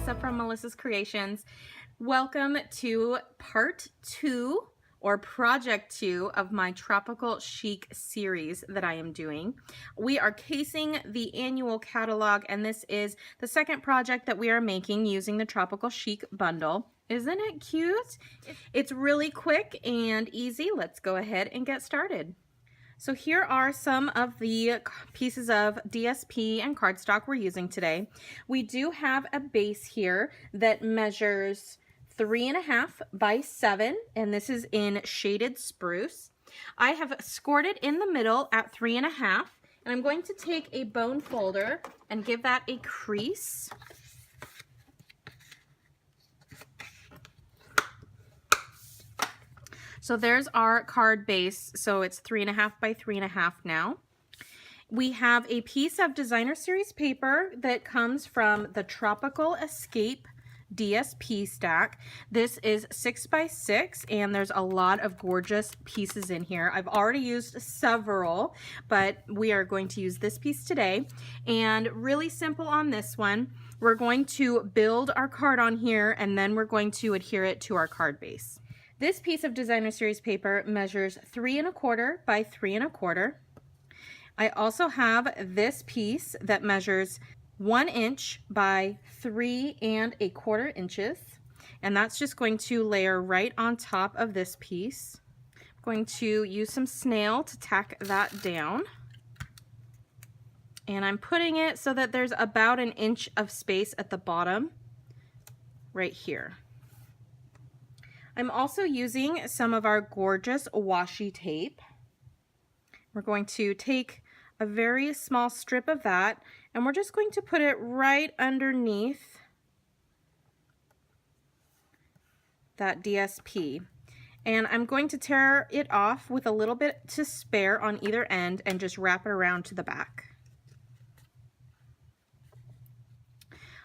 Melissa from Melissa's Creations. Welcome to part 2 or project 2 of my Tropical Chic series that I am doing. We are casing the annual catalog, and this is the second project that we are making using the Tropical Chic bundle. Isn't it cute? It's really quick and easy. Let's go ahead and get started. So here are some of the pieces of DSP and cardstock we're using today. We do have a base here that measures 3.5 by 7, and this is in shaded spruce. I have scored it in the middle at 3.5, and I'm going to take a bone folder and give that a crease. So there's our card base. So it's 3.5 by 3.5 now. We have a piece of designer series paper that comes from the Tropical Escape DSP stack. This is 6 by 6, and there's a lot of gorgeous pieces in here. I've already used several, but we are going to use this piece today. And really simple on this one, we're going to build our card on here, and then we're going to adhere it to our card base. This piece of designer series paper measures 3.25 by 3.25. I also have this piece that measures 1 inch by 3.25 inches, and that's just going to layer right on top of this piece. I'm going to use some snail to tack that down, and I'm putting it so that there's about 1 inch of space at the bottom right here. I'm also using some of our gorgeous washi tape. We're going to take a very small strip of that, and we're just going to put it right underneath that DSP. And I'm going to tear it off with a little bit to spare on either end and just wrap it around to the back.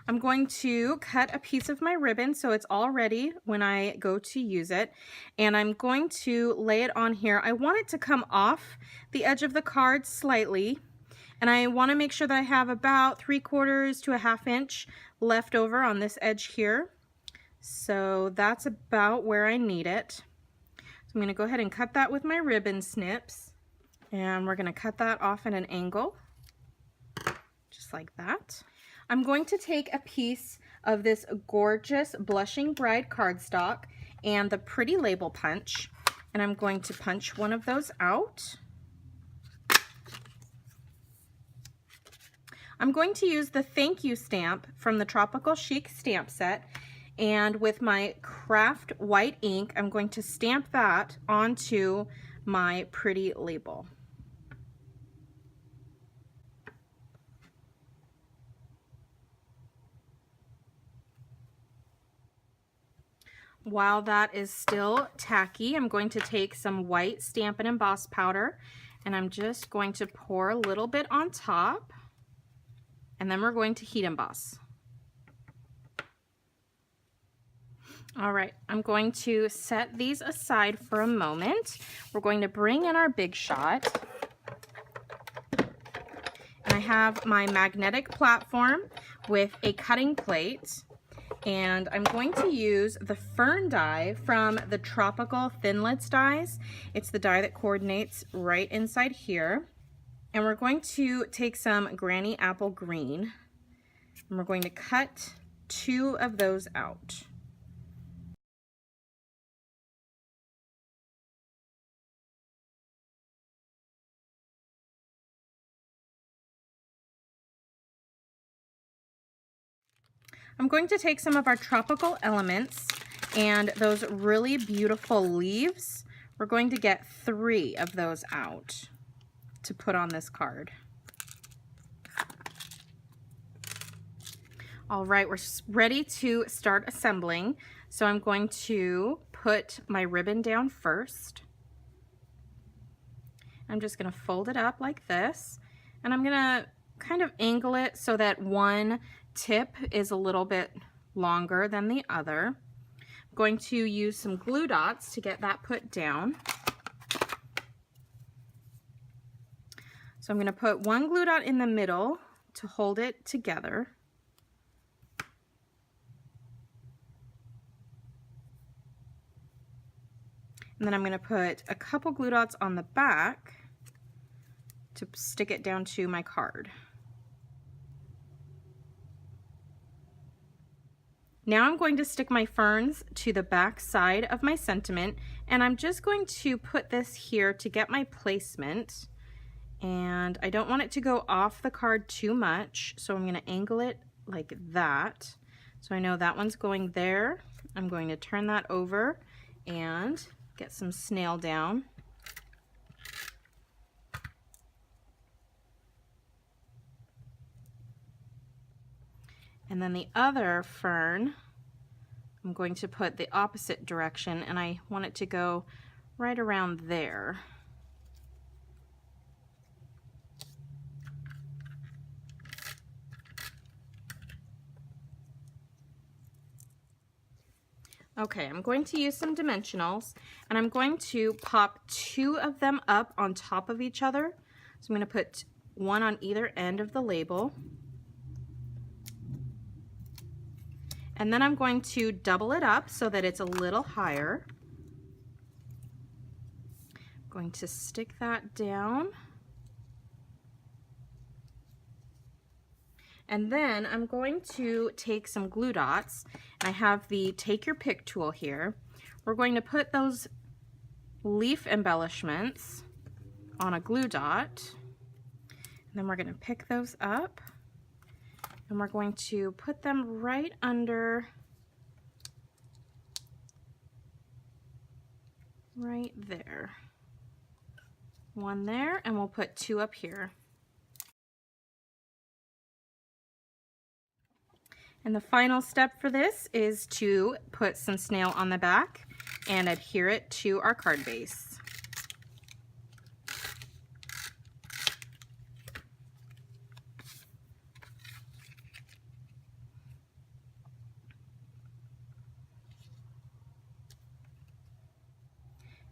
I'm going to cut a piece of my ribbon so it's all ready when I go to use it, and I'm going to lay it on here. I want it to come off the edge of the card slightly, and I want to make sure that I have about 3/4 to 1/2 inch left over on this edge here. So that's about where I need it. So I'm going to go ahead and cut that with my ribbon snips, and we're going to cut that off at an angle just like that. I'm going to take a piece of this gorgeous Blushing Bride cardstock and the Pretty Label punch, and I'm going to punch one of those out. I'm going to use the thank you stamp from the Tropical Chic stamp set, and with my craft white ink, I'm going to stamp that onto my Pretty Label. While that is still tacky, I'm going to take some white Stampin' Emboss powder, and I'm just going to pour a little bit on top, and then we're going to heat emboss. All right, I'm going to set these aside for a moment. We're going to bring in our Big Shot. And I have my magnetic platform with a cutting plate. And I'm going to use the Fern die from the Tropical Thin Lids dies. It's the die that coordinates right inside here. And we're going to take some Granny Apple Green, and we're going to cut 2 of those out. I'm going to take some of our tropical elements and those really beautiful leaves. We're going to get 3 of those out to put on this card. All right, we're ready to start assembling. So I'm going to put my ribbon down first. I'm just going to fold it up like this, and I'm going to kind of angle it so that one tip is a little bit longer than the other. I'm going to use some glue dots to get that put down. So I'm going to put one glue dot in the middle to hold it together. And then I'm going to put a couple glue dots on the back to stick it down to my card. Now I'm going to stick my ferns to the back side of my sentiment, and I'm just going to put this here to get my placement. And I don't want it to go off the card too much, so I'm going to angle it like that. So I know that one's going there. I'm going to turn that over and get some snail down. And then the other fern, I'm going to put the opposite direction, and I want it to go right around there. Okay, I'm going to use some dimensionals, and I'm going to pop 2 of them up on top of each other. So I'm going to put one on either end of the label. And then I'm going to double it up so that it's a little higher. I'm going to stick that down. And then I'm going to take some glue dots. I have the Take Your Pick tool here. We're going to put those leaf embellishments on a glue dot. And then we're going to pick those up. And we're going to put them right under, right there. One there, and we'll put 2 up here. And the final step for this is to put some snail on the back and adhere it to our card base.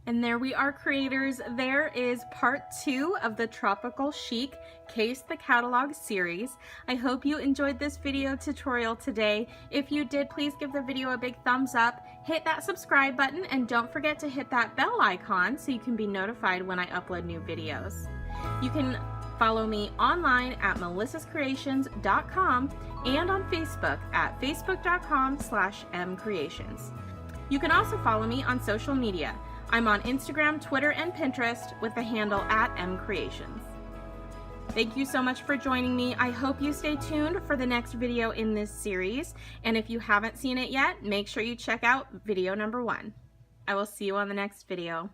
And there we are, creators. There is part 2 of the Tropical Chic Case the Catalog series. I hope you enjoyed this video tutorial today. If you did, please give the video a big thumbs up, hit that subscribe button, and don't forget to hit that bell icon so you can be notified when I upload new videos. You can follow me online at melissascreations.com and on Facebook at facebook.com/MKre8tions. You can also follow me on social media. I'm on Instagram, Twitter, and Pinterest with the handle at MKre8tions. Thank you so much for joining me. I hope you stay tuned for the next video in this series. And if you haven't seen it yet, make sure you check out video number 1. I will see you on the next video.